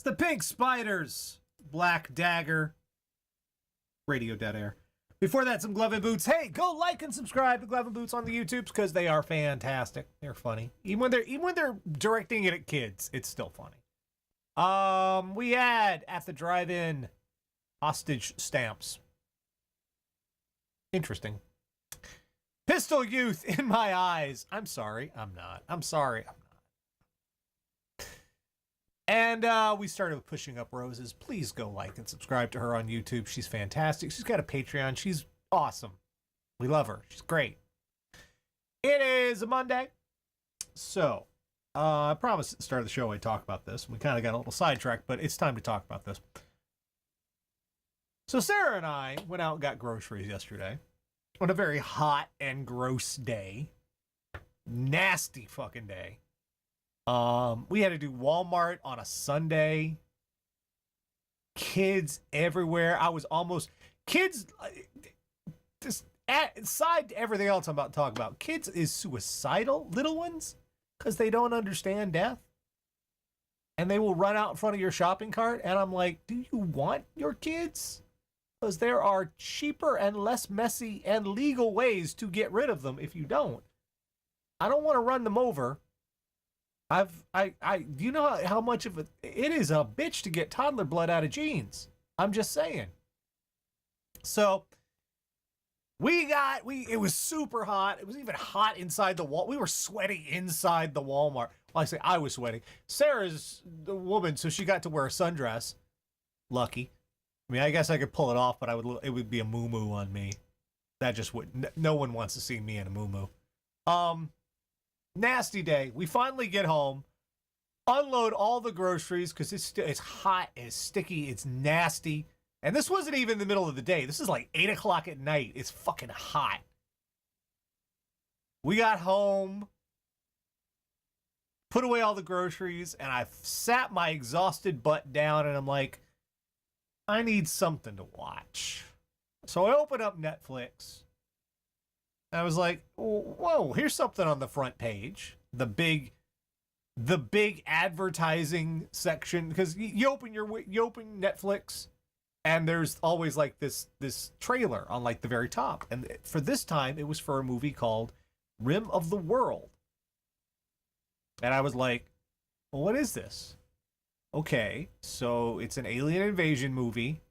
It's the Pink Spiders, Black Dagger, Radio Dead Air. Before that, some Glove and Boots. Hey, go like and subscribe to Glove and Boots on the YouTubes because they are fantastic. They're funny. Even when they're directing it at kids, it's still funny. We had at the drive-in hostage stamps. Interesting. Pistol Youth in my eyes. I'm sorry, I'm not. I'm sorry, I'm not. And we started with Pushing Up Roses. Please go like and subscribe to her on YouTube. She's fantastic. She's got a Patreon. She's awesome. We love her. She's great. It is a Monday. So, I promised at the start of the show I'd talk about this. We kind of got a little sidetracked, but it's time to talk about this. So Sarah and I went out and got groceries yesterday on a very hot and gross day. Nasty fucking day. We had to do Walmart on a Sunday. Kids everywhere. Kids, just aside to everything else I'm about to talk about, kids is suicidal, little ones, because they don't understand death. And they will run out in front of your shopping cart, and I'm like, do you want your kids? Because there are cheaper and less messy and legal ways to get rid of them if you don't. I don't want to run them over. Do you know how much of it is a bitch to get toddler blood out of jeans? I'm just saying. So it was super hot. It was even hot inside the wall. We were sweating inside the Walmart. Well, I say I was sweating. Sarah's the woman, so she got to wear a sundress. Lucky. I mean, I guess I could pull it off, but it would be a moo-moo on me. That just would, no one wants to see me in a moo-moo. Nasty day. We finally get home, unload all the groceries because it's hot, it's sticky, it's nasty. And this wasn't even in the middle of the day. This is like 8 o'clock at night. It's fucking hot. We got home, put away all the groceries, and I sat my exhausted butt down and I'm like, I need something to watch. So I opened up Netflix. I was like, whoa, here's something on the front page. The big advertising section, because you open Netflix and there's always like this trailer on like the very top. And for this time it was for a movie called Rim of the World. And I was like, well, what is this? Okay, so it's an alien invasion movie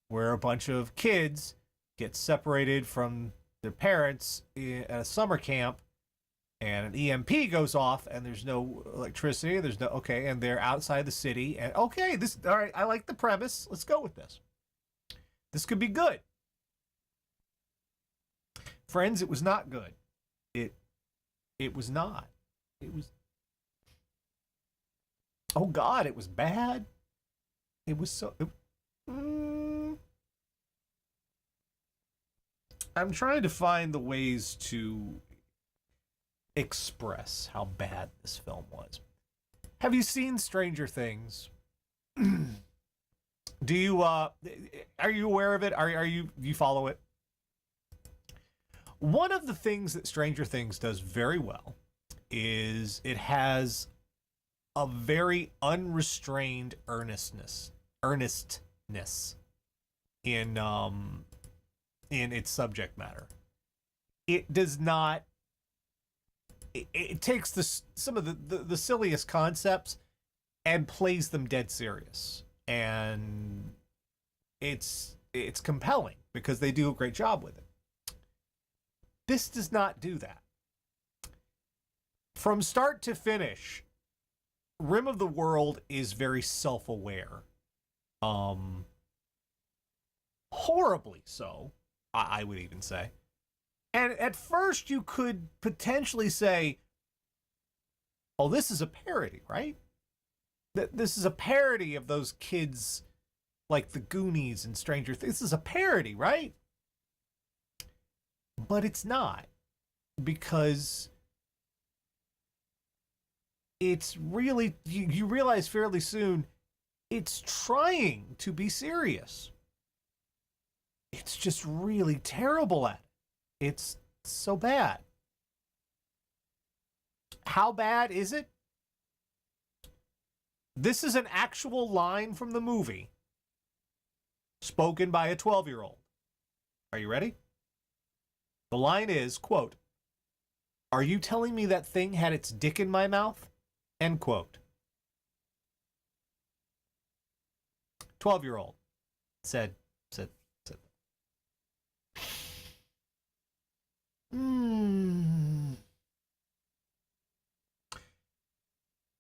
where a bunch of kids get separated from their parents at a summer camp, and an EMP goes off, and there's no electricity. And they're outside the city. And all right, I like the premise. Let's go with this. This could be good. Friends, it was not good. It was not. It was. Oh God, it was bad. It was so. I'm trying to find the ways to express how bad this film was. Have you seen Stranger Things? Do you are you aware of it? Do you follow it? One of the things that Stranger Things does very well is it has a very unrestrained earnestness in its subject matter. It does not. It takes some of the silliest concepts and plays them dead serious, and it's compelling because they do a great job with it. This does not do that. From start to finish, Rim of the World is very self-aware. Horribly so, I would even say. And at first you could potentially say, oh, this is a parody, right? This is a parody of those kids like the Goonies and Stranger Things. This is a parody, right? But it's not, because it's really, you realize fairly soon, it's trying to be serious. It's just really terrible at it. It's so bad. How bad is it? This is an actual line from the movie spoken by a 12-year-old. Are you ready? The line is, quote, "Are you telling me that thing had its dick in my mouth?" End quote. 12-year-old said.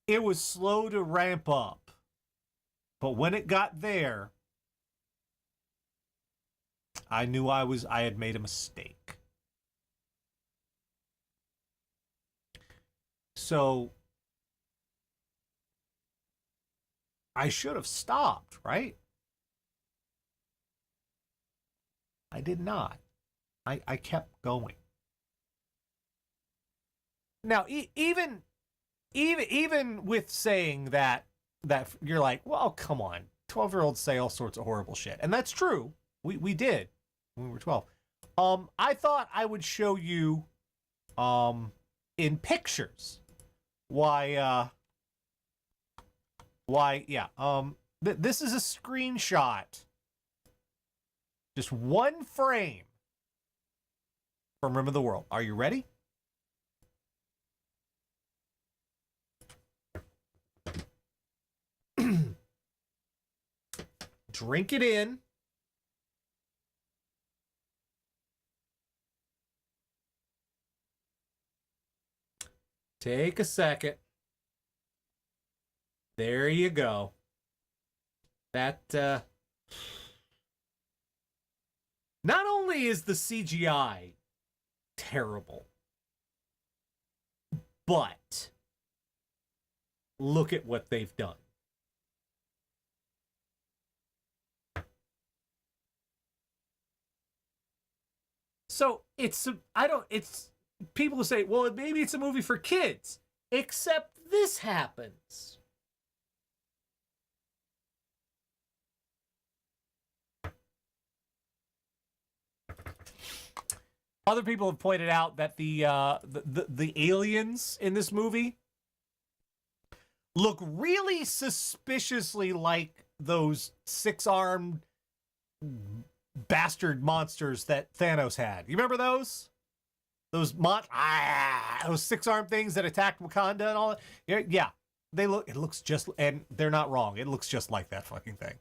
It was slow to ramp up, but when it got there, I knew I had made a mistake. So I should have stopped, right? I did not. I kept going. Now, even with saying that you're like, well, come on, 12-year-olds say all sorts of horrible shit, and that's true. We did when we were 12. I thought I would show you, in pictures, why. Yeah. This is a screenshot, just one frame from Rim of the World. Are you ready? Drink it in. Take a second. There you go. That, not only is the CGI terrible, but look at what they've done. So it's people who say, well, maybe it's a movie for kids, except this happens. Other people have pointed out that the aliens in this movie look really suspiciously like those 6-armed bastard monsters that Thanos had. You remember those? Those 6-armed things that attacked Wakanda and all that? Yeah. It looks just, and they're not wrong. It looks just like that fucking thing.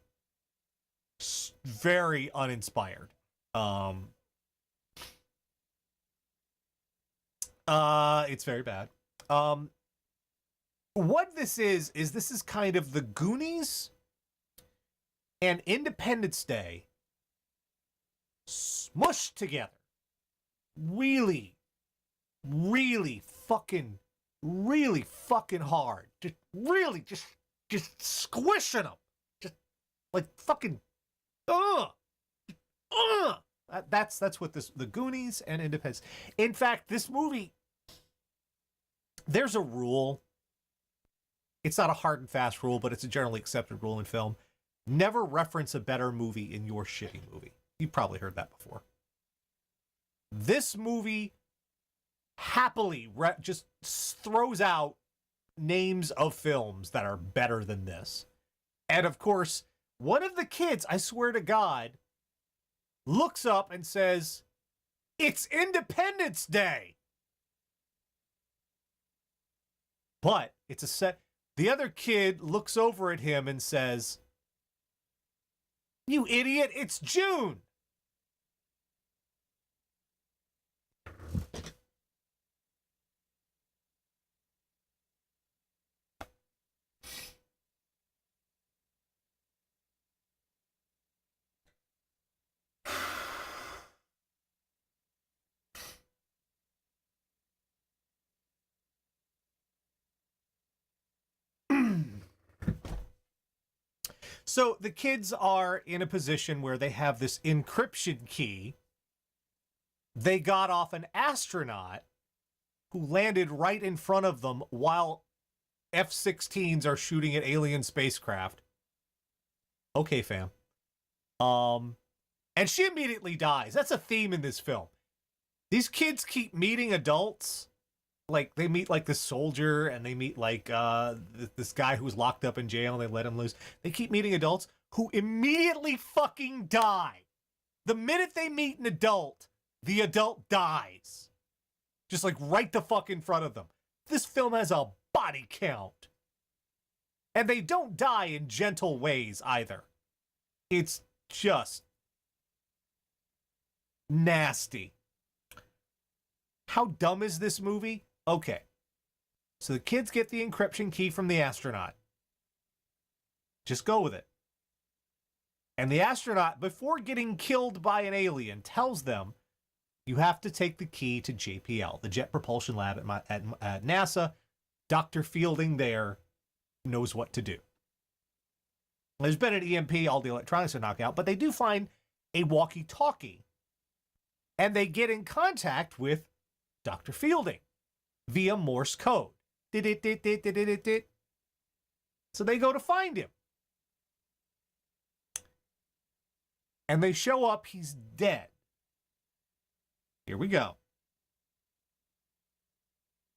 Very uninspired. It's very bad. What this is this is kind of the Goonies and Independence Day smushed together. Really fucking hard. Just squishing them. Just like fucking That's what the Goonies and Independence. In fact, this movie, there's a rule. It's not a hard and fast rule, but it's a generally accepted rule in film. Never reference a better movie in your shitty movie. You've probably heard that before. This movie happily just throws out names of films that are better than this. And of course, one of the kids, I swear to God, looks up and says, "It's Independence Day." But it's a set. The other kid looks over at him and says, "You idiot, it's June." So the kids are in a position where they have this encryption key. They got off an astronaut who landed right in front of them while F-16s are shooting at alien spacecraft. Okay, fam. And she immediately dies. That's a theme in this film. These kids keep meeting adults like they meet like this soldier, and they meet like this guy who was locked up in jail, and they let him loose. They keep meeting adults who immediately fucking die. The minute they meet an adult, the adult dies. Just like right the fuck in front of them. This film has a body count. And they don't die in gentle ways either. It's just nasty. How dumb is this movie? Okay. So the kids get the encryption key from the astronaut. Just go with it. And the astronaut, before getting killed by an alien, tells them, you have to take the key to JPL, the Jet Propulsion Lab at NASA. Dr. Fielding there knows what to do. There's been an EMP, all the electronics are knocked out, but they do find a walkie-talkie. And they get in contact with Dr. Fielding via Morse code. So they go to find him. And they show up, he's dead. Here we go.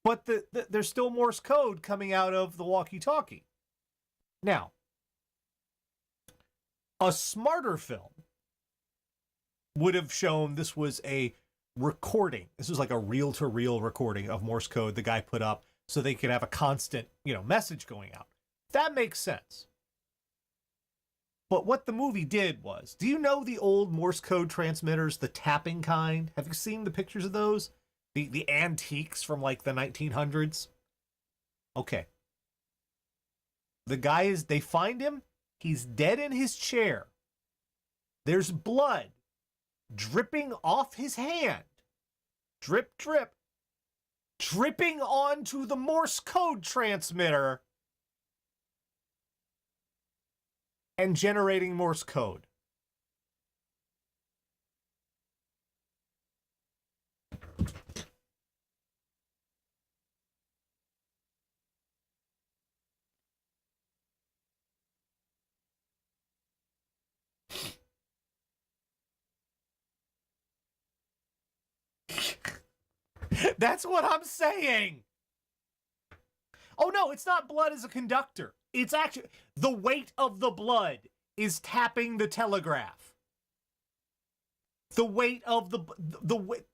But there's still Morse code coming out of the walkie-talkie. Now, a smarter film would have shown this was a recording. This was like a reel-to-reel recording of Morse code the guy put up so they could have a constant, message going out. That makes sense. But what the movie did was, do you know the old Morse code transmitters, the tapping kind? Have you seen the pictures of those? The antiques from like the 1900s? Okay. The guy they find him, he's dead in his chair. There's blood dripping off his hand. Drip, drip. Dripping onto the Morse code transmitter. And generating Morse code. That's what I'm saying. Oh no, it's not blood as a conductor. It's actually the weight of the blood is tapping the telegraph. The weight of the weight.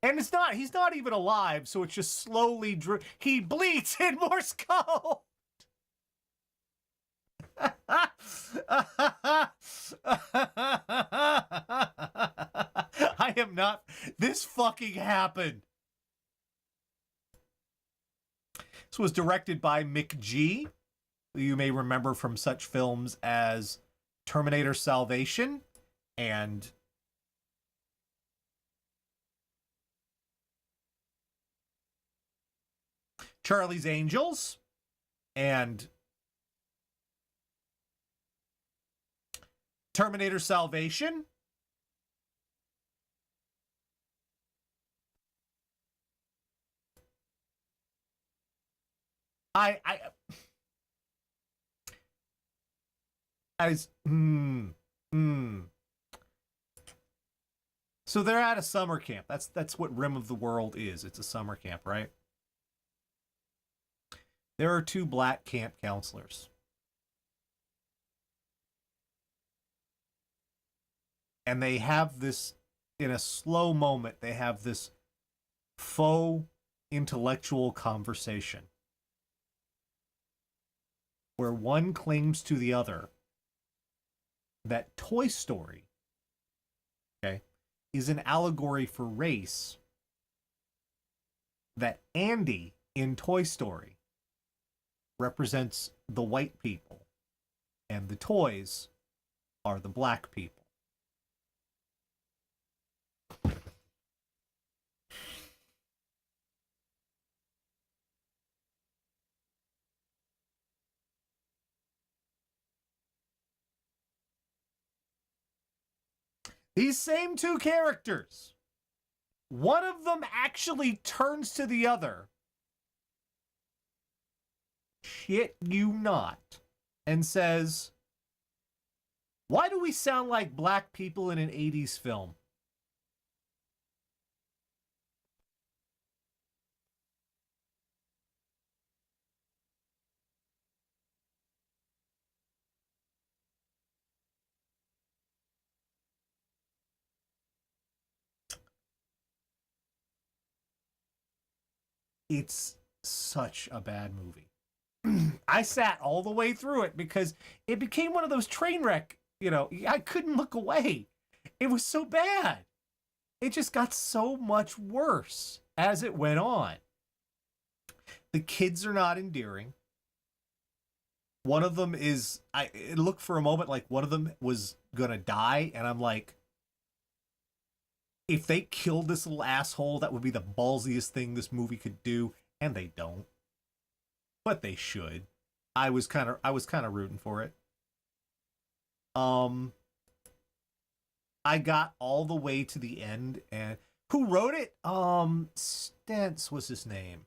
And he's not even alive, so it's just slowly he bleeds in Morse code. I am not. This fucking happened. This was directed by McG, who you may remember from such films as Terminator Salvation and Charlie's Angels and Terminator Salvation. So they're at a summer camp. That's what Rim of the World is. It's a summer camp, right? There are two black camp counselors. And they have this, in a slow moment, they have this faux intellectual conversation where one claims to the other that Toy Story, okay, is an allegory for race, that Andy in Toy Story represents the white people and the toys are the black people. These same two characters, one of them actually turns to the other, shit you not, and says, "Why do we sound like black people in an 80s film?" It's such a bad movie. I sat all the way through it because it became one of those train wreck, I couldn't look away. It was so bad. It just got so much worse as it went on. The kids are not endearing. One of them is, it looked for a moment like one of them was gonna die, and I'm like, if they killed this little asshole, that would be the ballsiest thing this movie could do, and they don't. But they should. I was kind of rooting for it. I got all the way to the end, and who wrote it? Stentz was his name.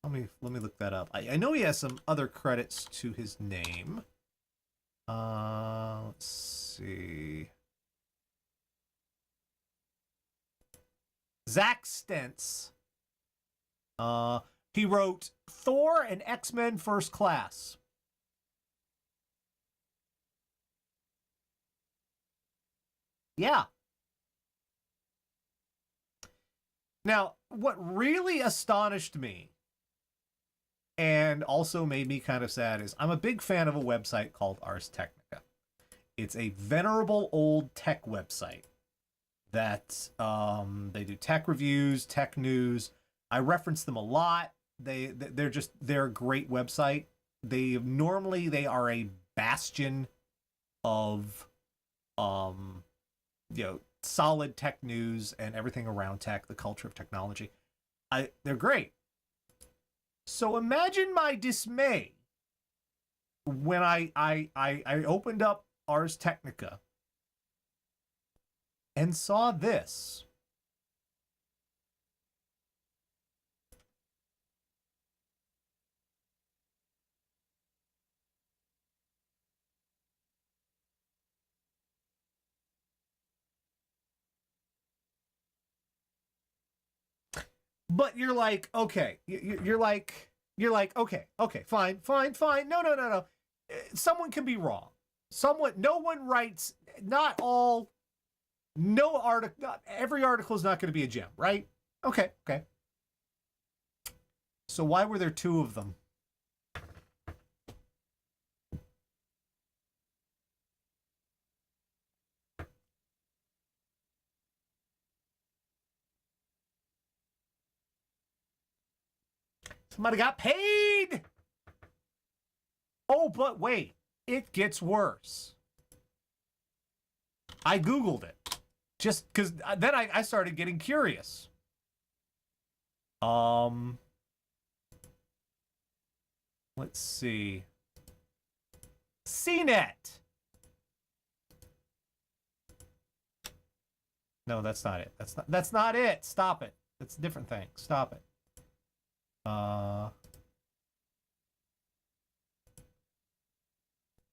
Let me look that up. I know he has some other credits to his name. Let's see. Zack Stentz. He wrote Thor and X-Men First Class. Yeah. Now, what really astonished me and also made me kind of sad is I'm a big fan of a website called Ars Technica. It's a venerable old tech website that they do tech reviews, tech news. I reference them a lot. They're a great website. They are a bastion of solid tech news and everything around tech, the culture of technology. They're great. So imagine my dismay when I opened up Ars Technica and saw this. But you're like, okay, you're like, okay, fine. No. Someone can be wrong. No one writes, not all, no article, not every article is not going to be a gem, right? Okay. So why were there two of them? Somebody got paid. Oh, but wait, it gets worse. I Googled it just because then I started getting curious. Let's see. CNET. No, that's not it. That's not it. Stop it. That's a different thing. Stop it.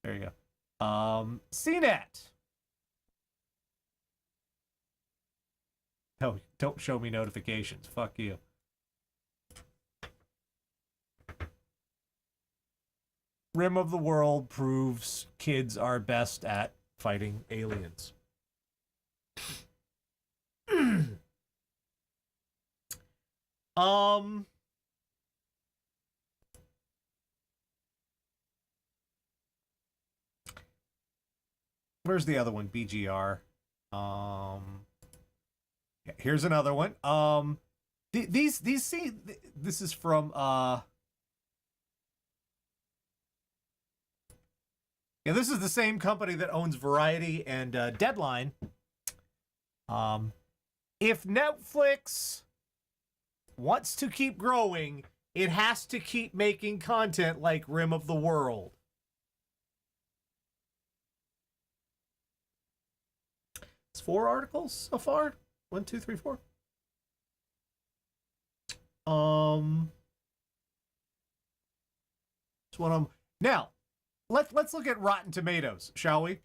There you go. CNET. No, don't show me notifications. Fuck you. Rim of the World proves kids are best at fighting aliens. Where's the other one? BGR. Here's another one. These see, this is from yeah, this is the same company that owns Variety and Deadline. If Netflix wants to keep growing, it has to keep making content like Rim of the World. It's 4 articles so far. 1, 2, 3, 4. It's one of them. Now, let's look at Rotten Tomatoes, shall we?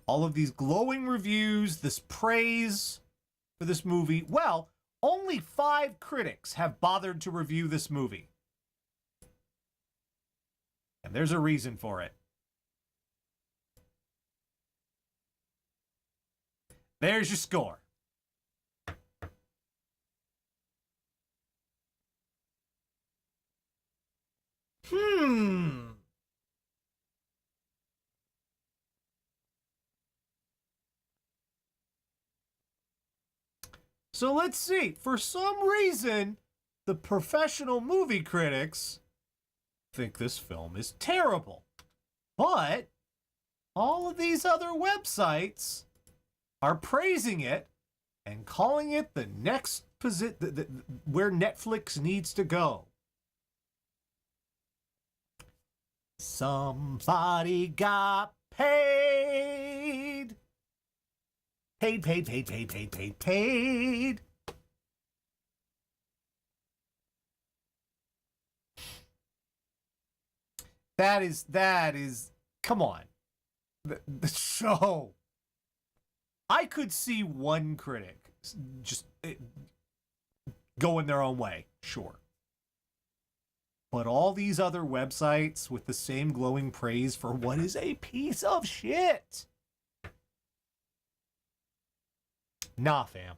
All of these glowing reviews, this praise for this movie. Well, only 5 critics have bothered to review this movie. And there's a reason for it. There's your score. So let's see. For some reason, the professional movie critics think this film is terrible. But all of these other websites are praising it and calling it the next position where Netflix needs to go. Somebody got paid. Paid. That is, come on. The show. I could see one critic just going their own way, sure. But all these other websites with the same glowing praise for what is a piece of shit. Nah, fam.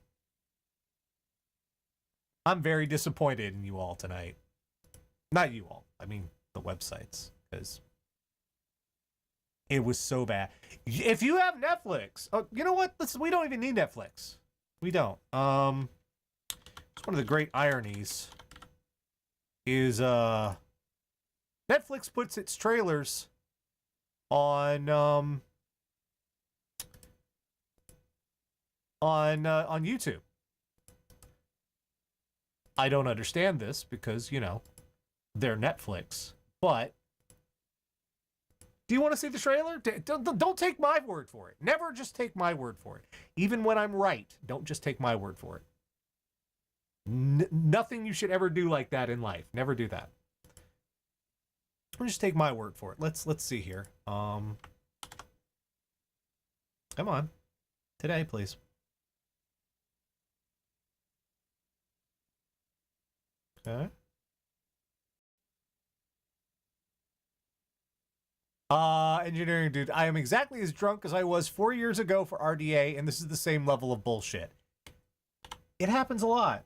I'm very disappointed in you all tonight. Not you all. I mean, the websites. Because it was so bad. If you have Netflix, oh, you know what? We don't even need Netflix. We don't. It's one of the great ironies is Netflix puts its trailers on YouTube. I don't understand this because, you know, they're Netflix. But do you want to see the trailer? Don't take my word for it. Never just take my word for it. Even when I'm right, don't just take my word for it. Nothing you should ever do like that in life. Never do that. Just take my word for it. Let's see here. Come on. Today, please. Okay. Engineering dude, I am exactly as drunk as I was 4 years ago for RDA, and this is the same level of bullshit. It happens a lot.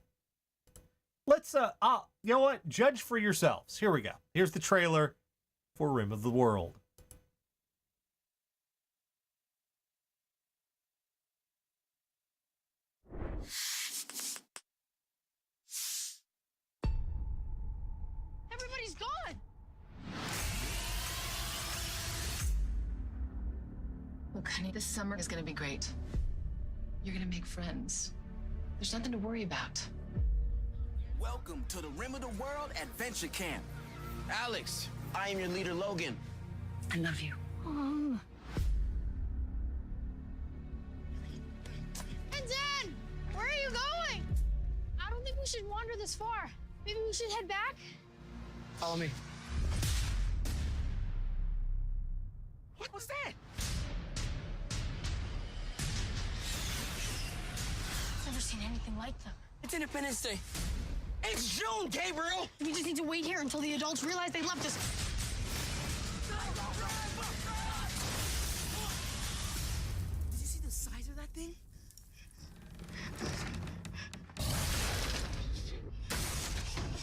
Let's, you know what? Judge for yourselves. Here we go. Here's the trailer for Rim of the World. Everybody's gone! Look, honey, this summer is gonna be great. You're gonna make friends. There's nothing to worry about. Welcome to the Rim of the World Adventure Camp. Alex, I am your leader, Logan. I love you. And Dad, where are you going? I don't think we should wander this far. Maybe we should head back? Follow me. What was that? I've never seen anything like them. It's Independence Day. It's June, Gabriel! We just need to wait here until the adults realize they left us. Did you see the size of that thing?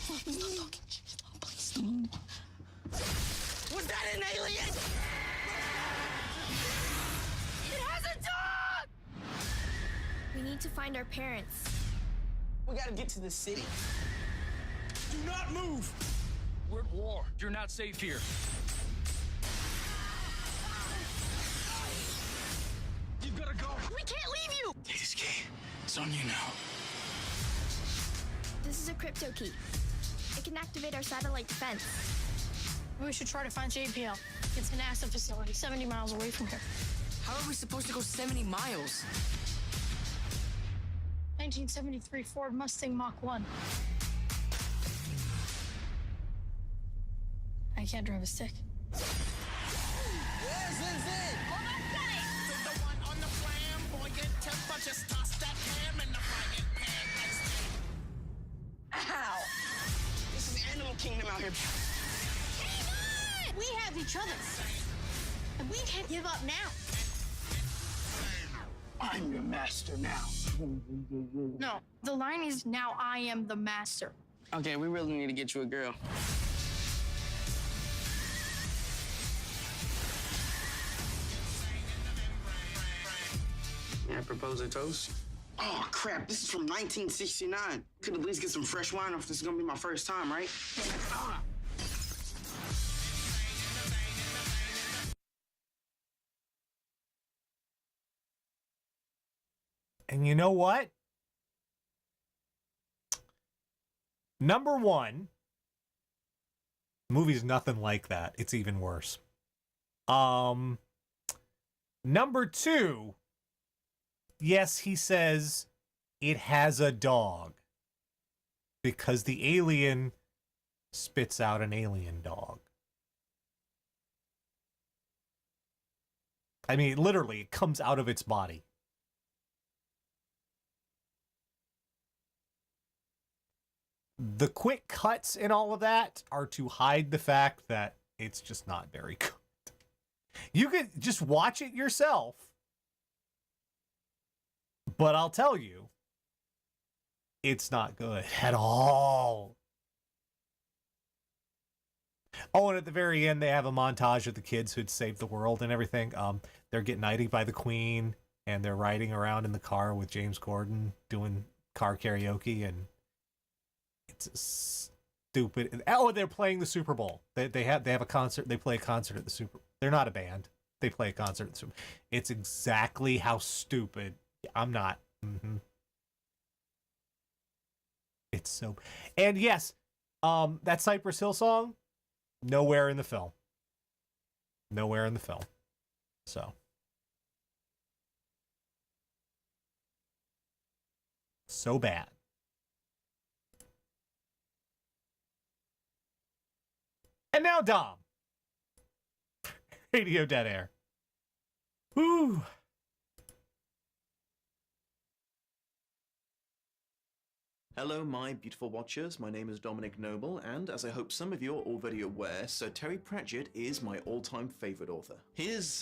Stop talking. Stop, please stop. Was that an alien? It has a dog! We need to find our parents. We gotta get to the city. Do not move! We're at war. You're not safe here. You've gotta go. We can't leave you! Take this key. It's on you now. This is a crypto key. It can activate our satellite defense. We should try to find JPL. It's an NASA facility 70 miles away from here. How are we supposed to go 70 miles? 1973 Ford Mustang Mach 1. I can't drive a stick. Where's Zin? The one on the flamboyant temper, just toss that ham in the frying pan. Ow! This is Animal Kingdom out here. We have each other. And we can't give up now. I'm your master now. No, the line is now I am the master. Okay, we really need to get you a girl. May I propose a toast? Oh, crap. This is from 1969. Could at least get some fresh wine if this is going to be my first time, right? Ah. And you know what? Number one, movie's nothing like that. It's even worse. Number two, yes, he says it has a dog because the alien spits out an alien dog. I mean, literally, it comes out of its body. The quick cuts and all of that are to hide the fact that it's just not very good. You could just watch it yourself. But I'll tell you, it's not good at all. Oh, and at the very end, they have a montage of the kids who'd saved the world and everything. They're getting knighted by the Queen, and they're riding around in the car with James Corden doing car karaoke, and it's stupid. Oh, they're playing the Super Bowl. They have a concert. They play a concert at the Super. They're not a band. They play a concert at the Super. It's exactly how stupid. I'm not. It's so. And yes, that Cypress Hill song, nowhere in the film. Nowhere in the film. So. So bad. And now Dom. Radio Dead Air. Woo. Hello, my beautiful watchers. My name is Dominic Noble, and as I hope some of you are already aware, Sir Terry Pratchett is my all-time favorite author. His